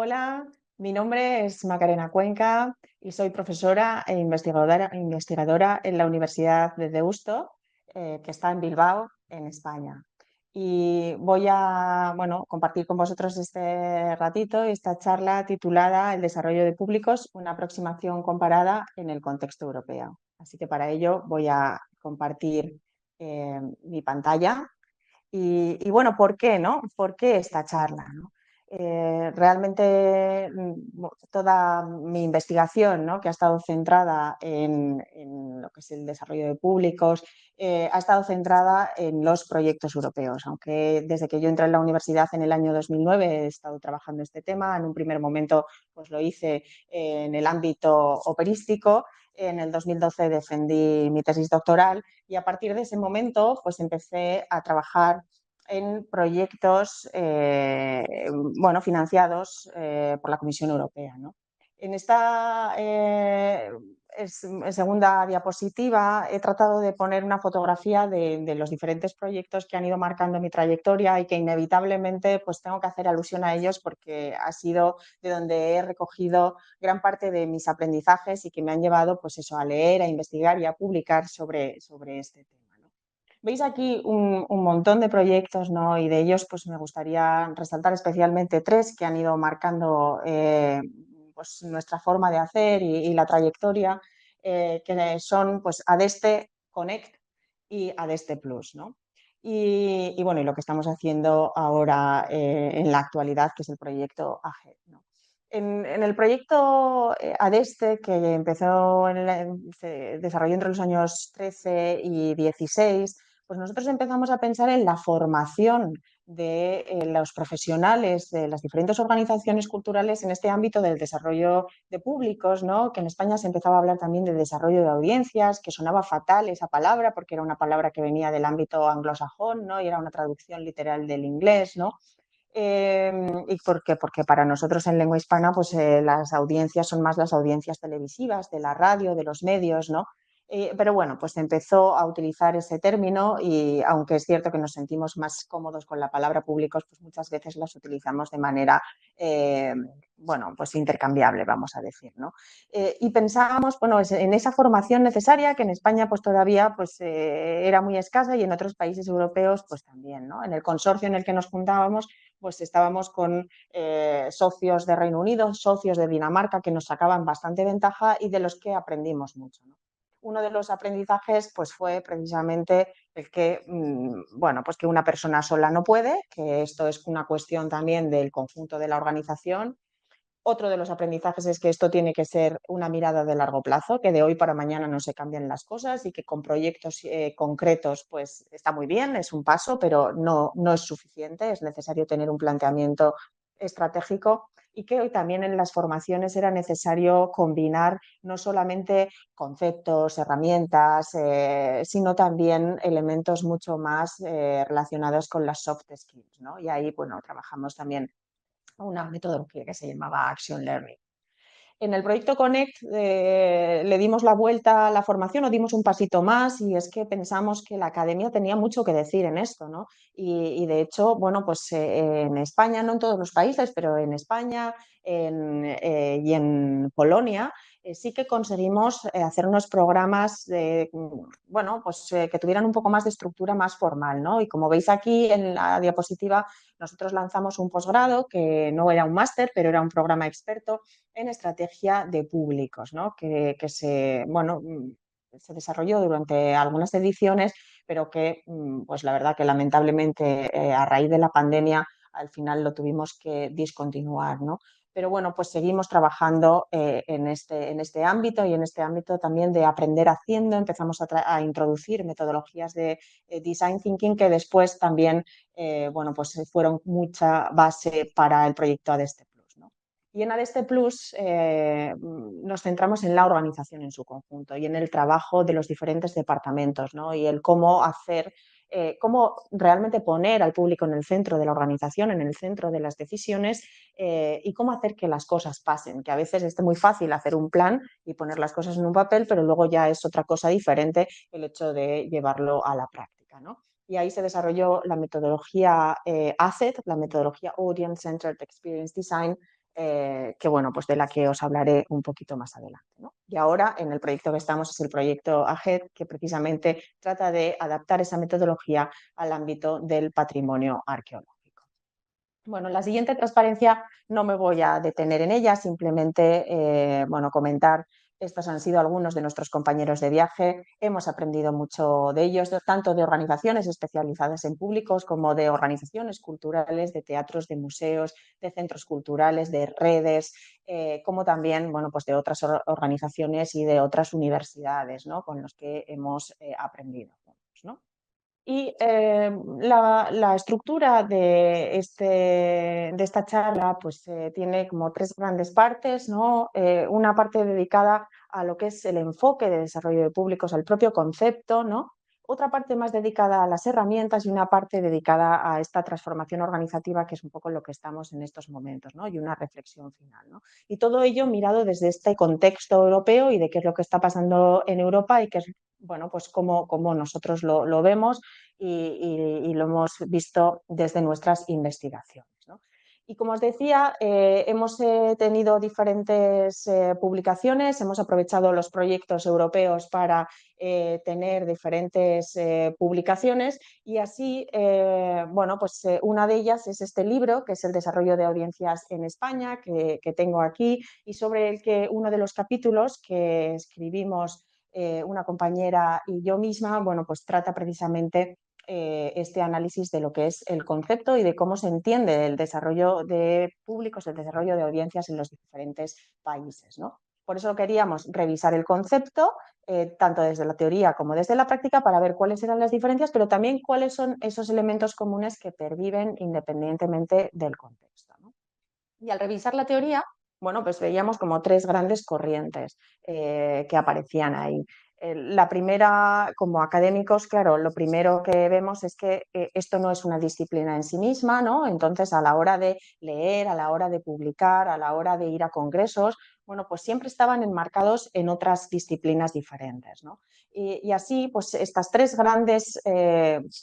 Hola, mi nombre es Macarena Cuenca y soy profesora e investigadora en la Universidad de Deusto, que está en Bilbao, en España. Y voy a, compartir con vosotros este ratito y esta charla titulada El desarrollo de públicos, una aproximación comparada en el contexto europeo. Así que para ello voy a compartir mi pantalla y ¿por qué, no? ¿Por qué esta charla, no? Realmente toda mi investigación, ¿no? Que ha estado centrada en lo que es el desarrollo de públicos, ha estado centrada en los proyectos europeos, aunque desde que yo entré en la universidad en el año 2009 he estado trabajando este tema. En un primer momento pues lo hice en el ámbito operístico. En el 2012 defendí mi tesis doctoral y a partir de ese momento pues empecé a trabajar en proyectos financiados por la Comisión Europea, ¿no? En esta segunda diapositiva he tratado de poner una fotografía de los diferentes proyectos que han ido marcando mi trayectoria y que inevitablemente pues, tengo que hacer alusión a ellos porque ha sido de donde he recogido gran parte de mis aprendizajes y que me han llevado pues, eso, a leer, a investigar y a publicar sobre este tema. Veis aquí un montón de proyectos, ¿no? Y de ellos pues, me gustaría resaltar especialmente tres que han ido marcando pues, nuestra forma de hacer y la trayectoria, que son pues, Adeste, Connect y Adeste Plus, ¿no? Y lo que estamos haciendo ahora en la actualidad, que es el proyecto AGED, ¿no? En el proyecto Adeste, que se desarrolló entre los años 13 y 16, pues nosotros empezamos a pensar en la formación de los profesionales de las diferentes organizaciones culturales en este ámbito del desarrollo de públicos, ¿no? Que en España se empezaba a hablar también de desarrollo de audiencias, que sonaba fatal esa palabra porque era una palabra que venía del ámbito anglosajón, ¿no? Y era una traducción literal del inglés, ¿no? ¿Y por qué? Porque para nosotros en lengua hispana pues, las audiencias son más las audiencias televisivas, de la radio, de los medios, ¿no? Pero bueno, pues se empezó a utilizar ese término y aunque es cierto que nos sentimos más cómodos con la palabra públicos, pues muchas veces las utilizamos de manera, pues intercambiable, vamos a decir, ¿no? Y pensábamos, en esa formación necesaria que en España pues todavía pues, era muy escasa y en otros países europeos pues también, ¿no? En el consorcio en el que nos juntábamos pues estábamos con socios de Reino Unido, socios de Dinamarca que nos sacaban bastante ventaja y de los que aprendimos mucho, ¿no? Uno de los aprendizajes pues, fue precisamente el que, pues que una persona sola no puede, que esto es una cuestión también del conjunto de la organización. Otro de los aprendizajes es que esto tiene que ser una mirada de largo plazo, que de hoy para mañana no se cambian las cosas y que con proyectos concretos pues está muy bien, es un paso, pero no es suficiente, es necesario tener un planteamiento estratégico y que hoy también en las formaciones era necesario combinar no solamente conceptos, herramientas, sino también elementos mucho más relacionados con las soft skills, ¿no? Y ahí, trabajamos también una metodología que se llamaba Action Learning. En el proyecto Connect le dimos la vuelta a la formación o dimos un pasito más y es que pensamos que la academia tenía mucho que decir en esto, ¿no? Y de hecho, en España, no en todos los países, pero en España y en Polonia sí que conseguimos hacer unos programas que tuvieran un poco más de estructura más formal, ¿no? Y como veis aquí en la diapositiva, nosotros lanzamos un posgrado que no era un máster, pero era un programa experto en estrategia de públicos, ¿no? que se desarrolló durante algunas ediciones, pero que, pues la verdad que lamentablemente a raíz de la pandemia al final lo tuvimos que discontinuar, ¿no? Pero bueno, pues seguimos trabajando en este ámbito y en este ámbito también de aprender haciendo. Empezamos a introducir metodologías de design thinking que después también pues fueron mucha base para el proyecto Adeste Plus, ¿no? Y en Adeste Plus nos centramos en la organización en su conjunto y en el trabajo de los diferentes departamentos, ¿no? Y el cómo hacer, cómo realmente poner al público en el centro de la organización, en el centro de las decisiones y cómo hacer que las cosas pasen, que a veces es muy fácil hacer un plan y poner las cosas en un papel, pero luego ya es otra cosa diferente el hecho de llevarlo a la práctica, ¿no? Y ahí se desarrolló la metodología ACED, la metodología Audience Centered Experience Design, que bueno, pues de la que os hablaré un poquito más adelante, ¿no? Y ahora en el proyecto que estamos es el proyecto AGED, que precisamente trata de adaptar esa metodología al ámbito del patrimonio arqueológico. Bueno, la siguiente transparencia no me voy a detener en ella, simplemente bueno, comentar. Estos han sido algunos de nuestros compañeros de viaje. Hemos aprendido mucho de ellos, tanto de organizaciones especializadas en públicos como de organizaciones culturales, de teatros, de museos, de centros culturales, de redes, como también bueno, pues de otras organizaciones y de otras universidades, ¿no? Con los que hemos aprendido, ¿no? Y la estructura de esta charla pues, tiene como tres grandes partes, ¿no? Una parte dedicada a lo que es el enfoque de desarrollo de públicos, al propio concepto, ¿no? Otra parte más dedicada a las herramientas y una parte dedicada a esta transformación organizativa, que es un poco lo que estamos en estos momentos, ¿no? Y una reflexión final, ¿no? Y todo ello mirado desde este contexto europeo y de qué es lo que está pasando en Europa y qué es, bueno, pues cómo nosotros lo vemos y lo hemos visto desde nuestras investigaciones, ¿no? Y como os decía, hemos tenido diferentes publicaciones, hemos aprovechado los proyectos europeos para tener diferentes publicaciones y así, bueno, pues una de ellas es este libro, que es el desarrollo de audiencias en España, que tengo aquí y sobre el que uno de los capítulos que escribimos una compañera y yo misma, bueno, pues trata precisamente este análisis de lo que es el concepto y de cómo se entiende el desarrollo de públicos, el desarrollo de audiencias en los diferentes países, ¿no? Por eso queríamos revisar el concepto, tanto desde la teoría como desde la práctica, para ver cuáles eran las diferencias, pero también cuáles son esos elementos comunes que perviven independientemente del contexto, ¿no? Y al revisar la teoría, bueno, pues veíamos como tres grandes corrientes que aparecían ahí. La primera, como académicos, claro, lo primero que vemos es que esto no es una disciplina en sí misma, ¿no? Entonces, a la hora de leer, a la hora de publicar, a la hora de ir a congresos, bueno, pues siempre estaban enmarcados en otras disciplinas diferentes, ¿no? Y así, pues estas tres grandes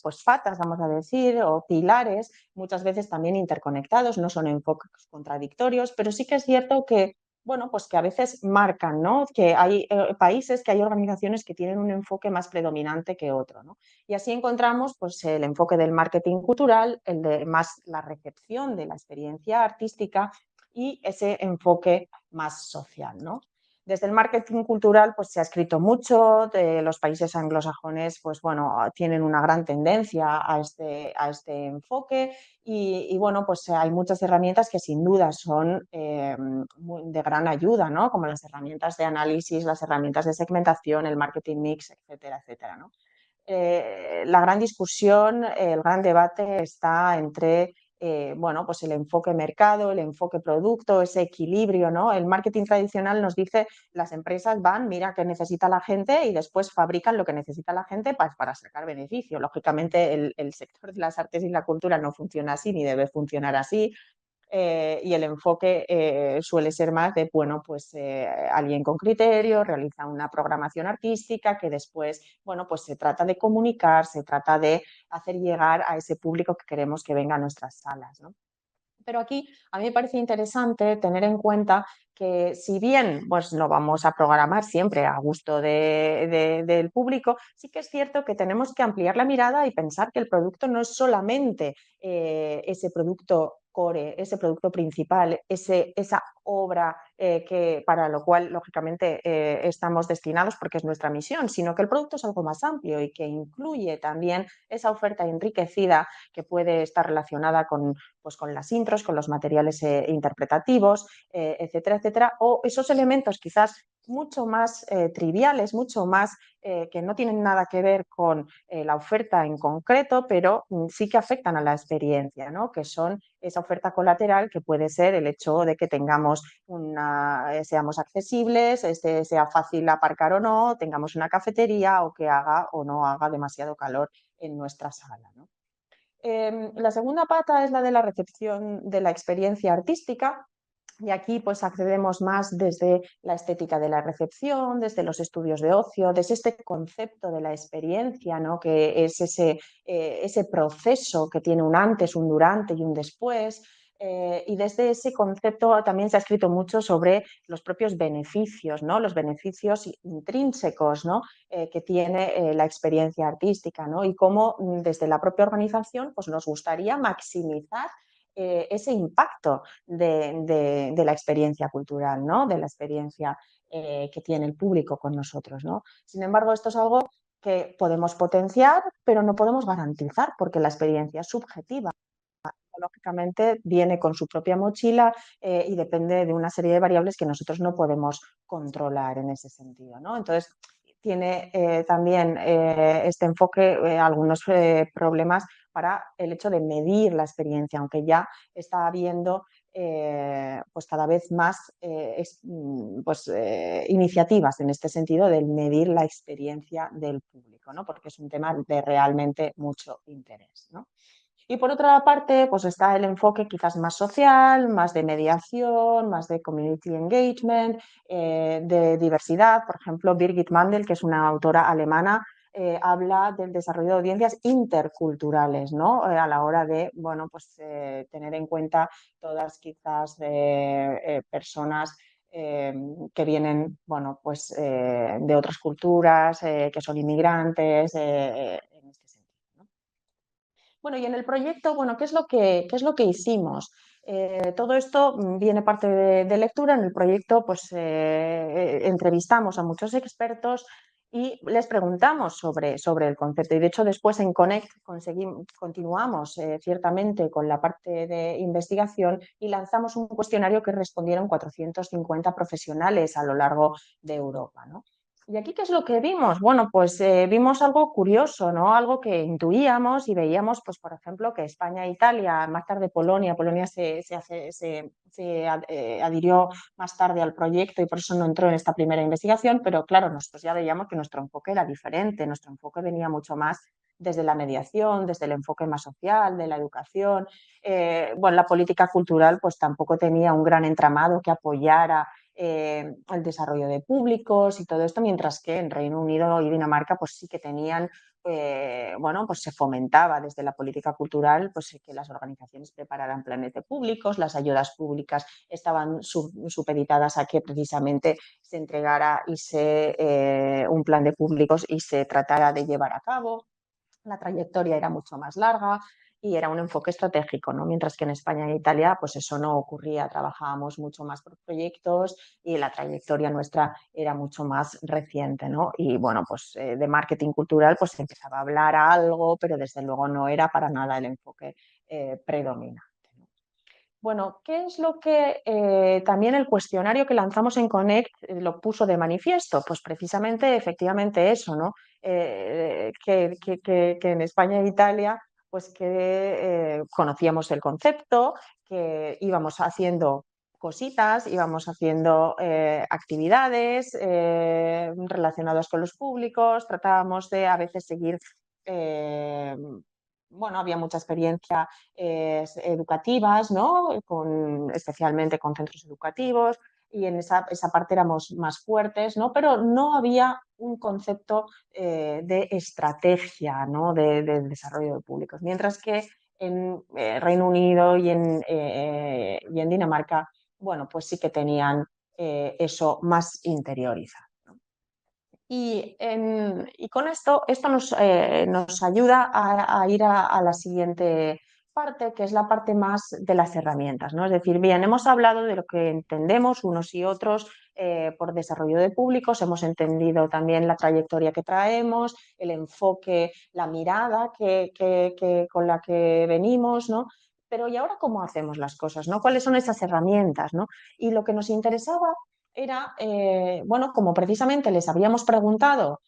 pues patas, vamos a decir, o pilares, muchas veces también interconectados, no son enfoques contradictorios, pero sí que es cierto que, bueno, pues que a veces marcan, ¿no? Que hay países, que hay organizaciones que tienen un enfoque más predominante que otro, ¿no? Y así encontramos pues, el enfoque del marketing cultural, el de más la recepción de la experiencia artística y ese enfoque más social, ¿no? Desde el marketing cultural pues, se ha escrito mucho, de los países anglosajones pues, bueno, tienen una gran tendencia a este enfoque y bueno, pues hay muchas herramientas que sin duda son de gran ayuda, ¿no? Como las herramientas de análisis, las herramientas de segmentación, el marketing mix, etcétera, etcétera, ¿no? La gran discusión, el gran debate está entre bueno, pues el enfoque mercado, el enfoque producto, ese equilibrio, ¿no? El marketing tradicional nos dice las empresas van, mira qué necesita la gente y después fabrican lo que necesita la gente para sacar beneficio. Lógicamente el sector de las artes y la cultura no funciona así ni debe funcionar así. Y el enfoque suele ser más de, bueno, pues alguien con criterio realiza una programación artística que después, bueno, pues se trata de comunicar, se trata de hacer llegar a ese público que queremos que venga a nuestras salas, ¿no? Pero aquí a mí me parece interesante tener en cuenta que si bien pues, lo vamos a programar siempre a gusto del público, sí que es cierto que tenemos que ampliar la mirada y pensar que el producto no es solamente ese producto core, ese producto principal, esa obra para lo cual lógicamente estamos destinados porque es nuestra misión, sino que el producto es algo más amplio y que incluye también esa oferta enriquecida que puede estar relacionada con pues con las intros, con los materiales interpretativos, etcétera, etcétera, o esos elementos quizás mucho más triviales, mucho más que no tienen nada que ver con la oferta en concreto, pero sí que afectan a la experiencia, ¿no? Que son esa oferta colateral que puede ser el hecho de que tengamos seamos accesibles, sea fácil aparcar o no, tengamos una cafetería o que haga o no haga demasiado calor en nuestra sala, ¿no? La segunda pata es la de la recepción de la experiencia artística. Y aquí pues accedemos más desde la estética de la recepción, desde los estudios de ocio, desde este concepto de la experiencia, ¿no? Que es ese proceso que tiene un antes, un durante y un después. Y desde ese concepto también se ha escrito mucho sobre los propios beneficios, ¿no? Los beneficios intrínsecos, ¿no? Que tiene la experiencia artística, ¿no? Y cómo desde la propia organización pues, nos gustaría maximizar ese impacto de la experiencia cultural, ¿no? De la experiencia que tiene el público con nosotros, ¿no? Sin embargo, esto es algo que podemos potenciar, pero no podemos garantizar porque la experiencia es subjetiva. Lógicamente viene con su propia mochila y depende de una serie de variables que nosotros no podemos controlar en ese sentido, ¿no? Entonces, tiene también este enfoque algunos problemas para el hecho de medir la experiencia, aunque ya está habiendo pues cada vez más iniciativas en este sentido del medir la experiencia del público, ¿no? Porque es un tema de realmente mucho interés, ¿no? Y por otra parte, pues está el enfoque quizás más social, más de mediación, más de community engagement, de diversidad. Por ejemplo, Birgit Mandel, que es una autora alemana, habla del desarrollo de audiencias interculturales, ¿no? A la hora de, bueno, pues tener en cuenta todas quizás personas que vienen, bueno, pues de otras culturas, que son inmigrantes, en este sentido, ¿no? Bueno, y en el proyecto, bueno, qué es lo que hicimos? Todo esto viene parte de lectura. En el proyecto, pues entrevistamos a muchos expertos y les preguntamos sobre el concepto. Y de hecho, después en Connect continuamos ciertamente con la parte de investigación y lanzamos un cuestionario que respondieron 450 profesionales a lo largo de Europa, ¿no? ¿Y aquí qué es lo que vimos? Bueno, pues vimos algo curioso, ¿no? Algo que intuíamos y veíamos, pues por ejemplo, que España e Italia, más tarde Polonia, Polonia se adhirió más tarde al proyecto y por eso no entró en esta primera investigación, pero claro, nosotros ya veíamos que nuestro enfoque era diferente, nuestro enfoque venía mucho más desde la mediación, desde el enfoque más social, de la educación. Bueno, la política cultural pues tampoco tenía un gran entramado que apoyara el desarrollo de públicos y todo esto, mientras que en Reino Unido y Dinamarca pues sí que tenían, bueno, pues se fomentaba desde la política cultural pues que las organizaciones prepararan planes de públicos, las ayudas públicas estaban supeditadas a que precisamente se entregara un plan de públicos y se tratara de llevar a cabo. La trayectoria era mucho más larga y era un enfoque estratégico, ¿no? Mientras que en España e Italia pues eso no ocurría, trabajábamos mucho más por proyectos y la trayectoria nuestra era mucho más reciente, ¿no? Y bueno, pues de marketing cultural pues se empezaba a hablar algo, pero desde luego no era para nada el enfoque predominante. Bueno, ¿qué es lo que también el cuestionario que lanzamos en Connect lo puso de manifiesto? Pues precisamente, efectivamente eso, ¿no? Que en España e Italia, pues que conocíamos el concepto, que íbamos haciendo cositas, íbamos haciendo actividades relacionadas con los públicos, tratábamos de a veces seguir, bueno, había mucha experiencia educativas, ¿no? Especialmente con centros educativos, y en esa parte éramos más fuertes, ¿no? Pero no había un concepto de estrategia, ¿no? De desarrollo de públicos, mientras que en Reino Unido y en Dinamarca, bueno, pues sí que tenían eso más interiorizado. Y con esto nos ayuda a ir a la siguiente parte, que es la parte más de las herramientas, ¿no? Es decir, bien, hemos hablado de lo que entendemos unos y otros por desarrollo de públicos, hemos entendido también la trayectoria que traemos, el enfoque, la mirada con la que venimos, ¿no? Pero ¿y ahora cómo hacemos las cosas, ¿no? ¿Cuáles son esas herramientas, ¿no? Y lo que nos interesaba era, bueno, como precisamente les habíamos preguntado,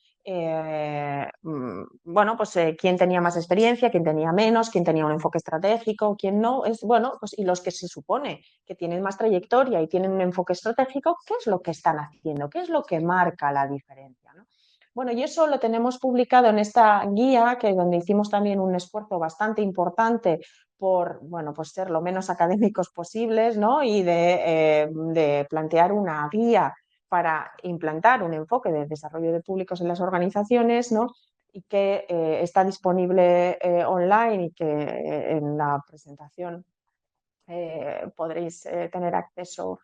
bueno, pues quién tenía más experiencia, quién tenía menos, quién tenía un enfoque estratégico, quién no, bueno, pues y los que se supone que tienen más trayectoria y tienen un enfoque estratégico, ¿qué es lo que están haciendo? ¿Qué es lo que marca la diferencia, ¿no? Bueno, y eso lo tenemos publicado en esta guía, que donde hicimos también un esfuerzo bastante importante por, bueno, pues ser lo menos académicos posibles, ¿no? Y de plantear una guía para implantar un enfoque de desarrollo de públicos en las organizaciones, ¿no? Y que está disponible online y que en la presentación podréis tener acceso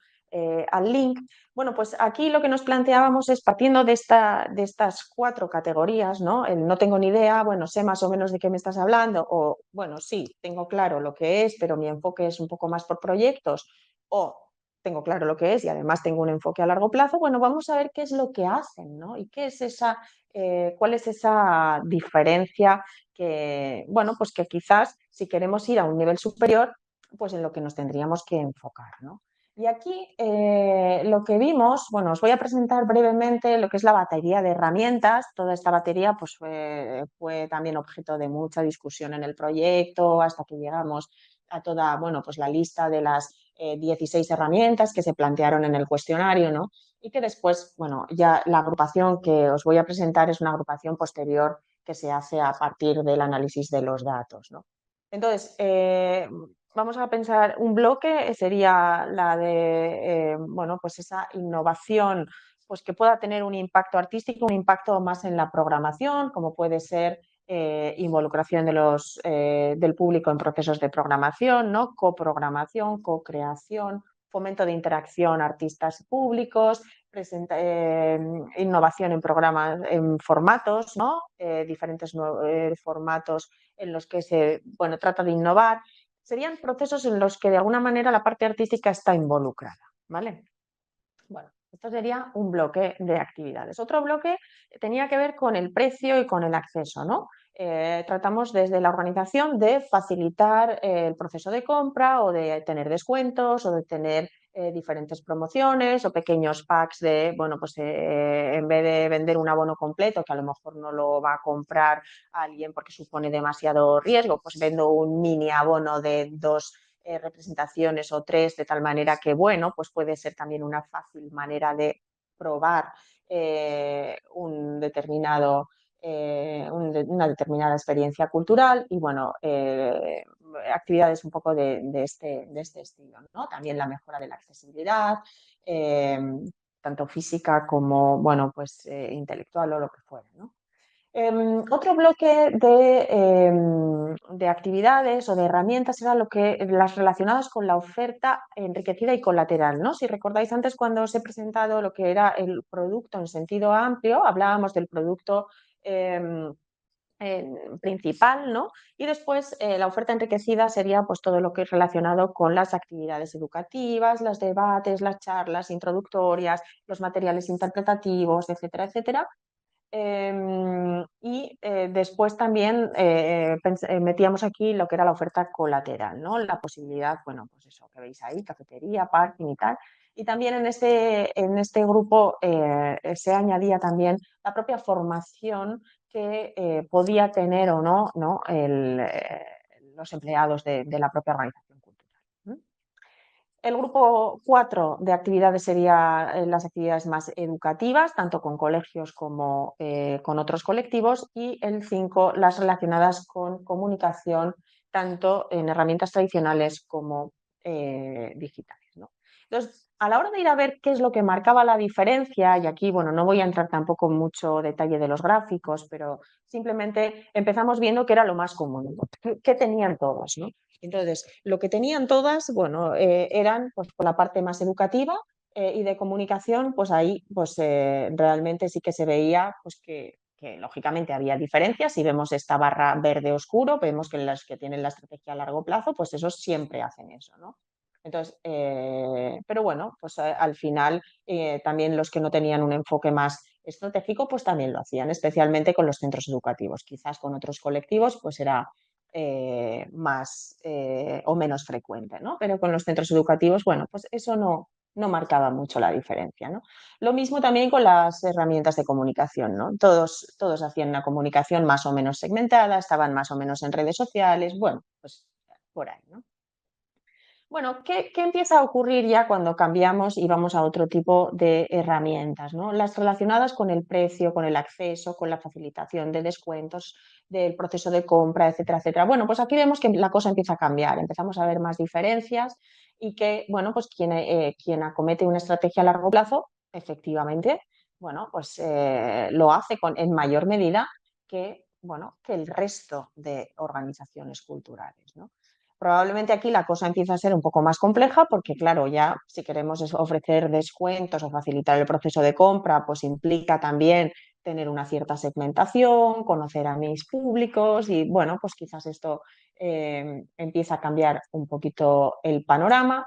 al link. Bueno, pues aquí lo que nos planteábamos es, partiendo de estas 4 categorías, ¿no? El no tengo ni idea, bueno, sé más o menos de qué me estás hablando, o bueno, sí, tengo claro lo que es, pero mi enfoque es un poco más por proyectos, o tengo claro lo que es y además tengo un enfoque a largo plazo. Bueno, vamos a ver qué es lo que hacen, ¿no? Y qué es cuál es esa diferencia que, bueno, pues que quizás si queremos ir a un nivel superior, pues en lo que nos tendríamos que enfocar, ¿no? Y aquí lo que vimos, bueno, os voy a presentar brevemente lo que es la batería de herramientas. Toda esta batería pues, fue también objeto de mucha discusión en el proyecto hasta que llegamos a toda, bueno, pues la lista de las 16 herramientas que se plantearon en el cuestionario, ¿no? Y que después, bueno, ya la agrupación que os voy a presentar es una agrupación posterior que se hace a partir del análisis de los datos, ¿no? Entonces, vamos a pensar, un bloque sería la de, bueno, pues esa innovación, pues que pueda tener un impacto artístico, un impacto más en la programación, como puede ser involucración del público en procesos de programación, ¿no? Coprogramación, co-creación, fomento de interacción artistas públicos, innovación en programas, en formatos, ¿no? Diferentes formatos en los que se, bueno, trata de innovar. Serían procesos en los que de alguna manera la parte artística está involucrada, ¿vale? Bueno, esto sería un bloque de actividades. Otro bloque tenía que ver con el precio y con el acceso, ¿no? Tratamos desde la organización de facilitar el proceso de compra o de tener descuentos o de tener diferentes promociones o pequeños packs de, bueno, pues en vez de vender un abono completo, que a lo mejor no lo va a comprar alguien porque supone demasiado riesgo, pues vendo un mini abono de 2 representaciones o 3, de tal manera que, bueno, pues puede ser también una fácil manera de probar un determinado una determinada experiencia cultural y, bueno, actividades un poco de este estilo, ¿no? También la mejora de la accesibilidad, tanto física como, bueno, pues intelectual o lo que fuera, ¿no? Otro bloque de actividades o de herramientas era las relacionadas con la oferta enriquecida y colateral, ¿no? Si recordáis antes, cuando os he presentado lo que era el producto en sentido amplio, hablábamos del producto em, principal, ¿no? Y después la oferta enriquecida sería pues todo lo que es relacionado con las actividades educativas, los debates, las charlas introductorias, los materiales interpretativos, etcétera, etcétera. Y después también metíamos aquí lo que era la oferta colateral, ¿no? La posibilidad, bueno, pues eso que veis ahí, cafetería, parking y tal. Y también en este grupo se añadía también la propia formación que podía tener o no, ¿no? Los empleados de la propia organización cultural. ¿Mm? El grupo 4 de actividades sería las actividades más educativas, tanto con colegios como con otros colectivos, y el 5 las relacionadas con comunicación, tanto en herramientas tradicionales como digitales, ¿no? Entonces, a la hora de ir a ver qué es lo que marcaba la diferencia, y aquí, bueno, no voy a entrar tampoco en mucho detalle de los gráficos, pero simplemente empezamos viendo que era lo más común, que tenían todos, ¿no? Entonces, lo que tenían todas, bueno, eran pues por la parte más educativa y de comunicación, pues ahí pues realmente sí que se veía pues que lógicamente había diferencias. Si vemos esta barra verde oscuro, vemos que las que tienen la estrategia a largo plazo, pues esos siempre hacen eso, ¿no? Entonces, pero bueno, pues al final también los que no tenían un enfoque más estratégico, pues también lo hacían, especialmente con los centros educativos. Quizás con otros colectivos, pues era más o menos frecuente, ¿no? Pero con los centros educativos, bueno, pues eso no marcaba mucho la diferencia, ¿no? Lo mismo también con las herramientas de comunicación, ¿no? Todos hacían una comunicación más o menos segmentada, estaban más o menos en redes sociales, bueno, pues por ahí, ¿no? Bueno, ¿qué empieza a ocurrir ya cuando cambiamos y vamos a otro tipo de herramientas, ¿no? Las relacionadas con el precio, con el acceso, con la facilitación de descuentos, del proceso de compra, etcétera, etcétera. Bueno, pues aquí vemos que la cosa empieza a cambiar, empezamos a ver más diferencias y que, bueno, pues quien acomete una estrategia a largo plazo, efectivamente, bueno, pues lo hace en mayor medida que, bueno, que el resto de organizaciones culturales, ¿no? Probablemente aquí la cosa empieza a ser un poco más compleja porque, claro, ya si queremos ofrecer descuentos o facilitar el proceso de compra, pues implica también tener una cierta segmentación, conocer a mis públicos y, bueno, pues quizás esto empieza a cambiar un poquito el panorama.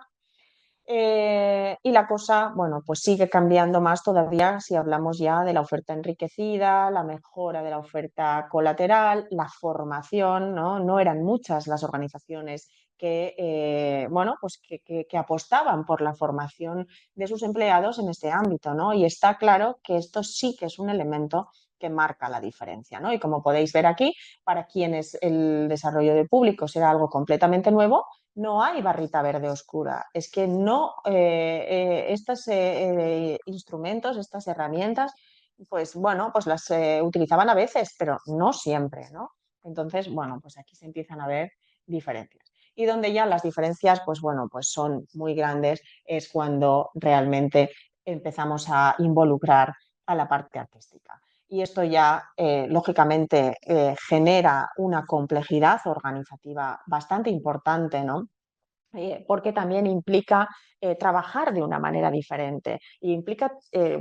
Y la cosa, bueno, pues sigue cambiando más todavía si hablamos ya de la oferta enriquecida, la mejora de la oferta colateral, la formación, ¿no? No eran muchas las organizaciones que, bueno, pues que apostaban por la formación de sus empleados en este ámbito, ¿no? Y está claro que esto sí que es un elemento que marca la diferencia, ¿no? Y como podéis ver aquí, para quienes el desarrollo de públicos era algo completamente nuevo, no hay barrita verde oscura. Es que no, estos instrumentos, estas herramientas, pues bueno, pues las utilizaban a veces, pero no siempre, ¿no? Entonces, bueno, pues aquí se empiezan a ver diferencias. Y donde ya las diferencias, pues bueno, pues son muy grandes, es cuando realmente empezamos a involucrar a la parte artística. Y esto ya, lógicamente, genera una complejidad organizativa bastante importante, ¿no? Porque también implica trabajar de una manera diferente. Y implica,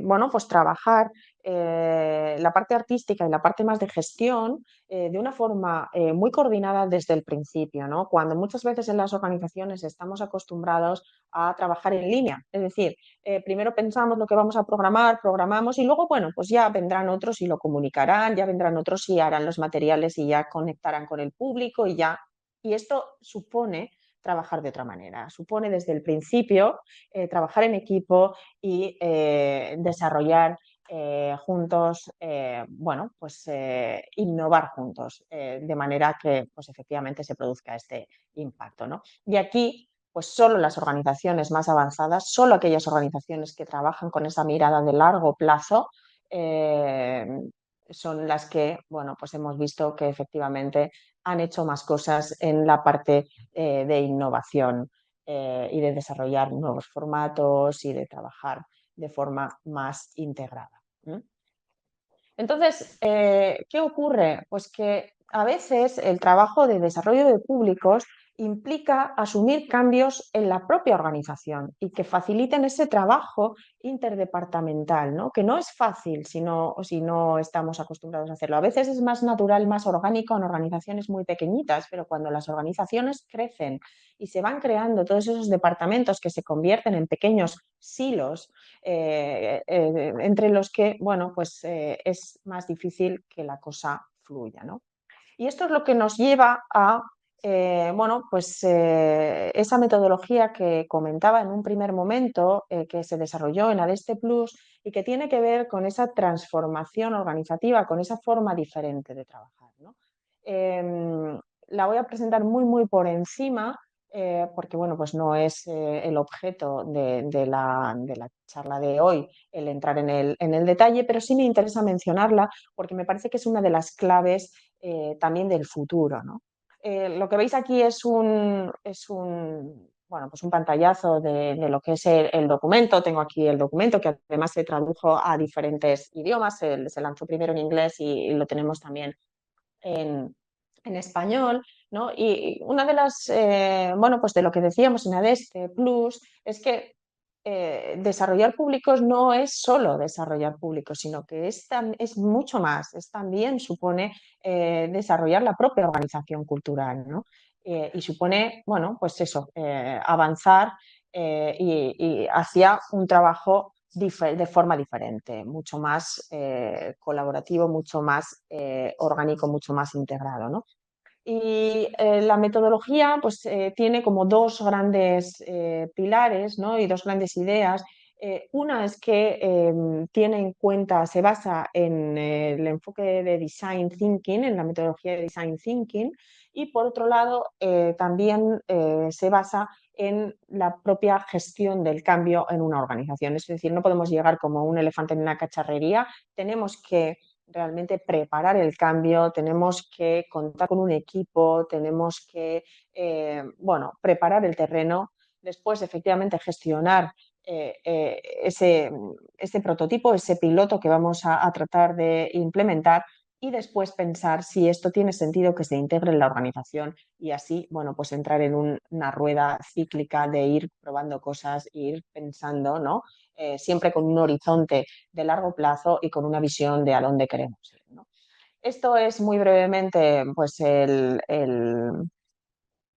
bueno, pues trabajar la parte artística y la parte más de gestión de una forma muy coordinada desde el principio, ¿no? Cuando muchas veces en las organizaciones estamos acostumbrados a trabajar en línea, es decir, primero pensamos lo que vamos a programar, programamos y luego, bueno, pues ya vendrán otros y lo comunicarán, ya vendrán otros y harán los materiales y ya conectarán con el público y ya. Y esto supone trabajar de otra manera. Supone desde el principio trabajar en equipo y desarrollar juntos, bueno, pues innovar juntos, de manera que pues efectivamente se produzca este impacto, ¿no? Y aquí, pues solo las organizaciones más avanzadas, solo aquellas organizaciones que trabajan con esa mirada de largo plazo, eh, son las que, bueno, pues hemos visto que efectivamente han hecho más cosas en la parte de innovación y de desarrollar nuevos formatos y de trabajar de forma más integrada. Entonces, ¿qué ocurre? Pues que a veces el trabajo de desarrollo de públicos implica asumir cambios en la propia organización y que faciliten ese trabajo interdepartamental, ¿no? Que no es fácil si no estamos acostumbrados a hacerlo. A veces es más natural, más orgánico en organizaciones muy pequeñitas, pero cuando las organizaciones crecen y se van creando todos esos departamentos que se convierten en pequeños silos, entre los que, bueno, pues es más difícil que la cosa fluya, ¿no? Y esto es lo que nos lleva a, bueno, pues esa metodología que comentaba en un primer momento, que se desarrolló en Adeste Plus y que tiene que ver con esa transformación organizativa, con esa forma diferente de trabajar, ¿no? La voy a presentar muy, muy por encima, porque bueno, pues no es el objeto de la charla de hoy el entrar en el detalle, pero sí me interesa mencionarla porque me parece que es una de las claves también del futuro, ¿no? Lo que veis aquí bueno, pues un pantallazo de lo que es el documento. Tengo aquí el documento que además se tradujo a diferentes idiomas. Se lanzó primero en inglés y lo tenemos también en español, ¿no? Y una de las, bueno, pues de lo que decíamos en Adeste Plus es que desarrollar públicos no es solo desarrollar públicos, sino que es mucho más, es también supone desarrollar la propia organización cultural, ¿no? Y supone, bueno, pues eso, avanzar y hacia un trabajo de forma diferente, mucho más colaborativo, mucho más orgánico, mucho más integrado, ¿no? Y la metodología pues, tiene como dos grandes pilares, ¿no? Y dos grandes ideas. Una es que tiene en cuenta, se basa en el enfoque de Design Thinking, en la metodología de Design Thinking, y por otro lado también se basa en la propia gestión del cambio en una organización. Es decir, no podemos llegar como un elefante en una cacharrería, tenemos que realmente preparar el cambio, tenemos que contar con un equipo, tenemos que, bueno, preparar el terreno, después efectivamente gestionar ese prototipo, ese piloto que vamos a tratar de implementar y después pensar si esto tiene sentido que se integre en la organización y así, bueno, pues entrar en una rueda cíclica de ir probando cosas, e ir pensando, ¿no? Siempre con un horizonte de largo plazo y con una visión de a dónde queremos ir, ¿no? Esto es muy brevemente, pues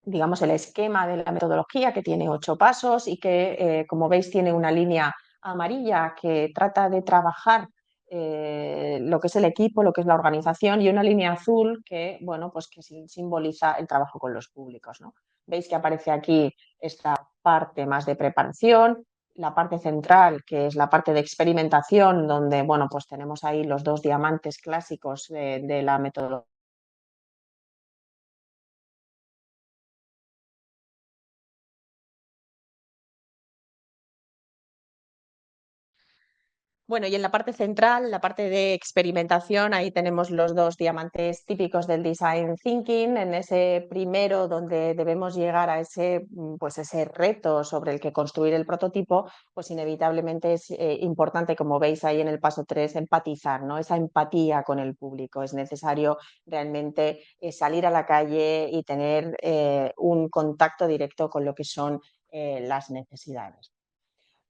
digamos, el esquema de la metodología, que tiene 8 pasos y que, como veis, tiene una línea amarilla que trata de trabajar lo que es el equipo, lo que es la organización, y una línea azul que, bueno, pues que simboliza el trabajo con los públicos, ¿no? Veis que aparece aquí esta parte más de preparación, la parte central, que es la parte de experimentación, donde, bueno, pues tenemos ahí los 2 diamantes clásicos de la metodología. Bueno, y en la parte central, la parte de experimentación, ahí tenemos los 2 diamantes típicos del design thinking. En ese primero, donde debemos llegar a ese, pues ese reto sobre el que construir el prototipo, pues inevitablemente es importante, como veis ahí en el paso 3, empatizar, ¿no? Esa empatía con el público. Es necesario realmente salir a la calle y tener un contacto directo con lo que son las necesidades.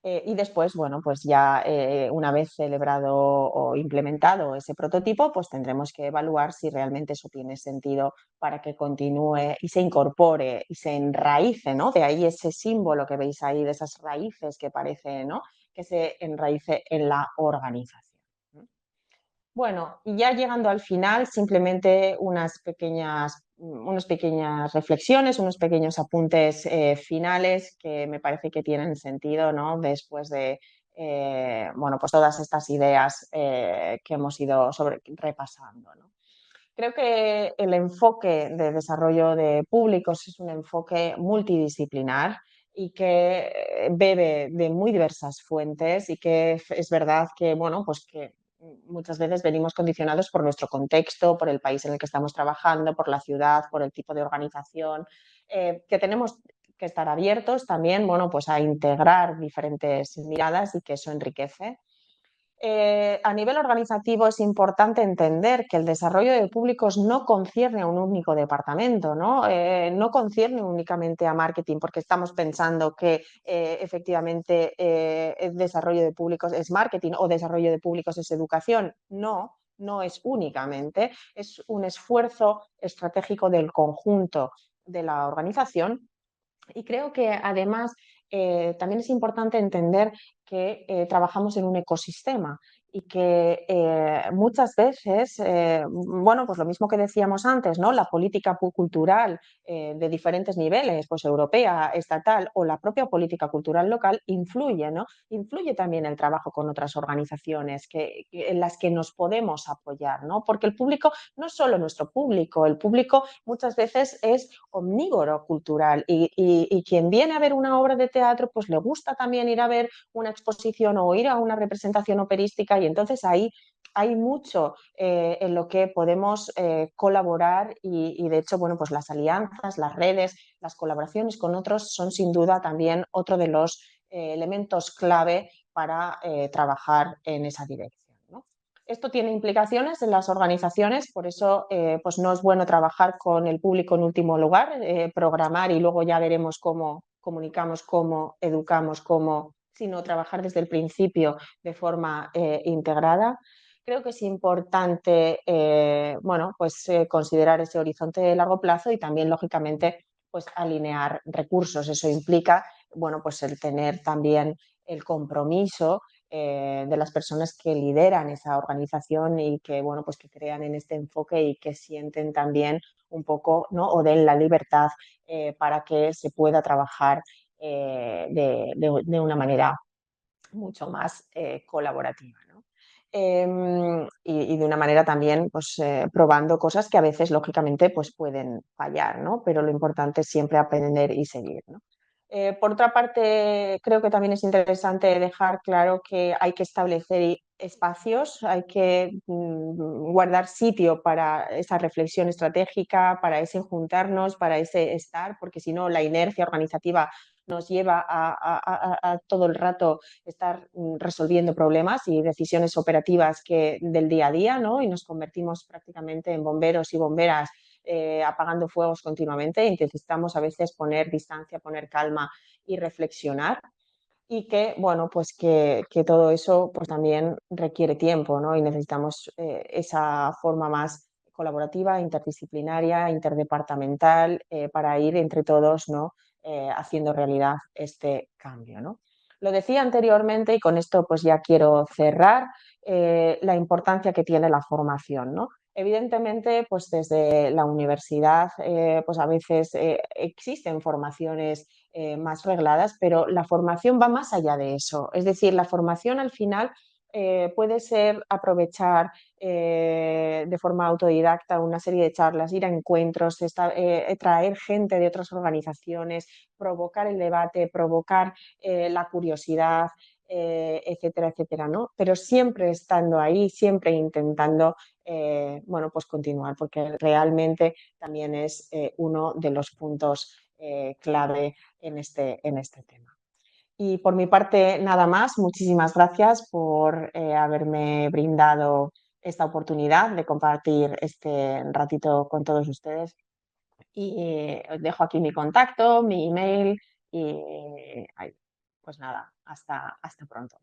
Y después, bueno, pues ya una vez celebrado o implementado ese prototipo, pues tendremos que evaluar si realmente eso tiene sentido para que continúe y se incorpore y se enraíce, ¿no? De ahí ese símbolo que veis ahí, de esas raíces que parece, ¿no? Que se enraíce en la organización. Bueno, y ya llegando al final, simplemente unas pequeñas reflexiones, unos pequeños apuntes finales que me parece que tienen sentido, ¿no? Después de bueno, pues todas estas ideas que hemos ido repasando, ¿no? Creo que el enfoque de desarrollo de públicos es un enfoque multidisciplinar y que bebe de muy diversas fuentes y que es verdad que, bueno, pues que muchas veces venimos condicionados por nuestro contexto, por el país en el que estamos trabajando, por la ciudad, por el tipo de organización, que tenemos que estar abiertos también, bueno, pues a integrar diferentes miradas y que eso enriquece. A nivel organizativo es importante entender que el desarrollo de públicos no concierne a un único departamento, ¿no? No concierne únicamente a marketing, porque estamos pensando que efectivamente el desarrollo de públicos es marketing o desarrollo de públicos es educación. No, no es únicamente, es un esfuerzo estratégico del conjunto de la organización y creo que además también es importante entender que trabajamos en un ecosistema y que muchas veces, bueno, pues lo mismo que decíamos antes, ¿no? La política cultural de diferentes niveles, pues europea, estatal o la propia política cultural local influye, ¿no? Influye también el trabajo con otras organizaciones en las que nos podemos apoyar, ¿no? Porque el público no es solo nuestro público, el público muchas veces es omnívoro cultural y quien viene a ver una obra de teatro pues le gusta también ir a ver una exposición o ir a una representación operística y entonces ahí hay mucho en lo que podemos colaborar y de hecho, bueno, pues las alianzas, las redes, las colaboraciones con otros son sin duda también otro de los elementos clave para trabajar en esa dirección, ¿no? Esto tiene implicaciones en las organizaciones, por eso pues no es bueno trabajar con el público en último lugar, programar y luego ya veremos cómo comunicamos, cómo educamos, cómo, sino trabajar desde el principio de forma integrada. Creo que es importante bueno, pues, considerar ese horizonte de largo plazo y también, lógicamente, pues, alinear recursos. Eso implica bueno, pues, el tener también el compromiso de las personas que lideran esa organización y que, bueno, pues que crean en este enfoque y que sienten también un poco, ¿no? O den la libertad para que se pueda trabajar de una manera mucho más colaborativa, ¿no? Y de una manera también pues, probando cosas que a veces lógicamente pues, pueden fallar, ¿no? Pero lo importante es siempre aprender y seguir, ¿no? Por otra parte, creo que también es interesante dejar claro que hay que establecer espacios, hay que guardar sitio para esa reflexión estratégica, para ese juntarnos, para ese estar, porque si no la inercia organizativa nos lleva a todo el rato estar resolviendo problemas y decisiones operativas del día a día, ¿no? Y nos convertimos prácticamente en bomberos y bomberas apagando fuegos continuamente y necesitamos a veces poner distancia, poner calma y reflexionar y que, bueno, pues que todo eso pues también requiere tiempo, ¿no? Y necesitamos esa forma más colaborativa, interdisciplinaria, interdepartamental, para ir entre todos, ¿no? Haciendo realidad este cambio, ¿no? Lo decía anteriormente y con esto pues ya quiero cerrar la importancia que tiene la formación, ¿no? Evidentemente, pues desde la universidad, pues a veces existen formaciones más regladas, pero la formación va más allá de eso. Es decir, la formación al final puede ser aprovechar de forma autodidacta una serie de charlas, ir a encuentros, traer gente de otras organizaciones, provocar el debate, provocar la curiosidad, etcétera, etcétera, ¿no? Pero siempre estando ahí, siempre intentando, bueno, pues continuar, porque realmente también es uno de los puntos clave en este tema. Y por mi parte, nada más. Muchísimas gracias por haberme brindado esta oportunidad de compartir este ratito con todos ustedes. Y os dejo aquí mi contacto, mi email y pues nada, hasta pronto.